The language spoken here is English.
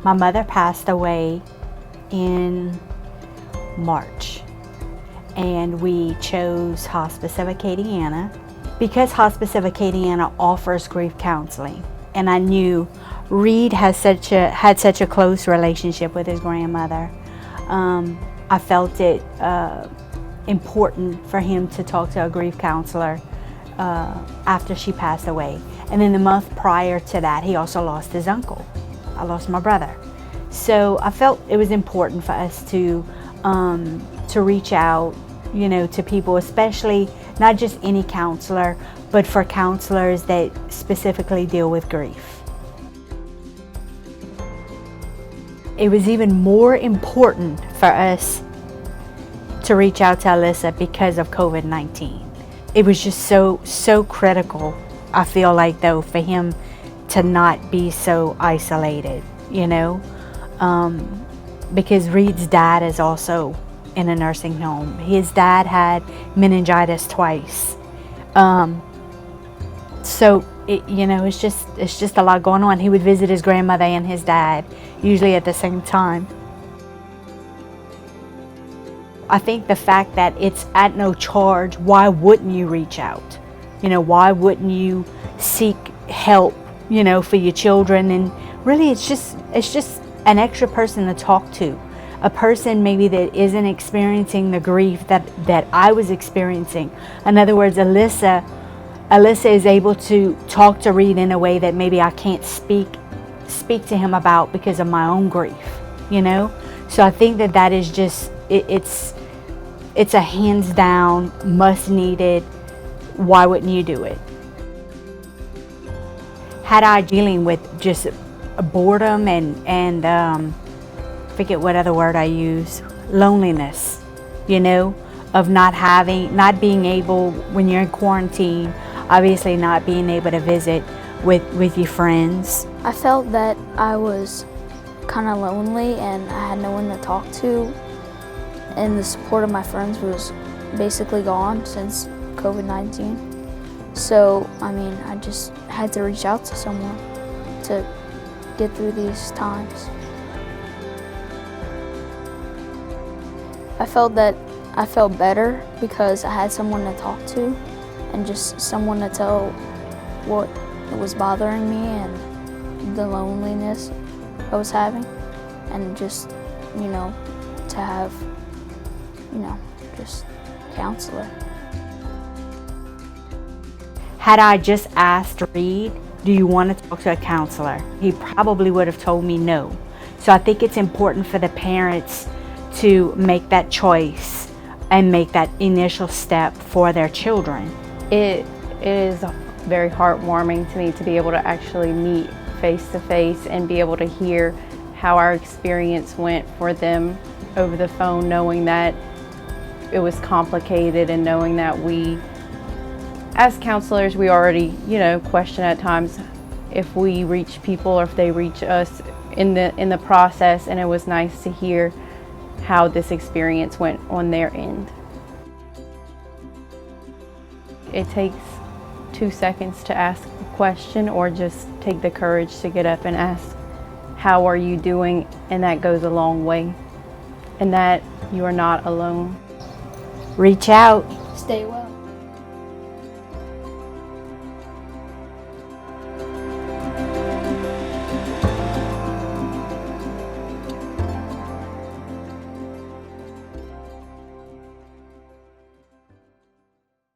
My mother passed away in March, and we chose Hospice of Acadiana because Hospice of Acadiana offers grief counseling, and I knew Reed had such a close relationship with his grandmother. I felt it important for him to talk to a grief counselor after she passed away. And then the month prior to that, he also lost his uncle. I lost my brother. So I felt it was important for us to reach out, you know, to people, especially not just any counselor, but for counselors that specifically deal with grief. It was even more important for us to reach out to Alyssa because of COVID-19. It was just so critical, I feel like, though, for him to not be so isolated, you know, because Reed's dad is also in a nursing home. His dad had meningitis twice. So you know, it's just a lot going on. He would visit his grandmother and his dad usually at the same time. I think the fact that it's at no charge, why wouldn't you reach out? You know, why wouldn't you seek help, you know, for your children? And really it's just an extra person to talk to. A person maybe that isn't experiencing the grief that I was experiencing. In other words, Alyssa is able to talk to Reed in a way that maybe I can't speak to him about because of my own grief, you know? So I think that is just, it's a hands down, must needed, why wouldn't you do it? Had I dealing with just boredom and forget what other word I use, loneliness, you know, of not being able, when you're in quarantine, obviously not being able to visit with your friends. I felt that I was kind of lonely and I had no one to talk to, and the support of my friends was basically gone since COVID-19. So, I mean, I just had to reach out to someone to get through these times. I felt better because I had someone to talk to and just someone to tell what was bothering me and the loneliness I was having, and just, you know, to have, you know, just a counselor. Had I just asked Reed, do you want to talk to a counselor? He probably would have told me no. So I think it's important for the parents to make that choice and make that initial step for their children. It is very heartwarming to me to be able to actually meet face to face and be able to hear how our experience went for them over the phone, knowing that it was complicated and knowing that we, as counselors, we already, you know, question at times if we reach people or if they reach us in the process, and it was nice to hear how this experience went on their end. It takes 2 seconds to ask a question or just take the courage to get up and ask, how are you doing? And that goes a long way, and that you are not alone. Reach out. Stay well.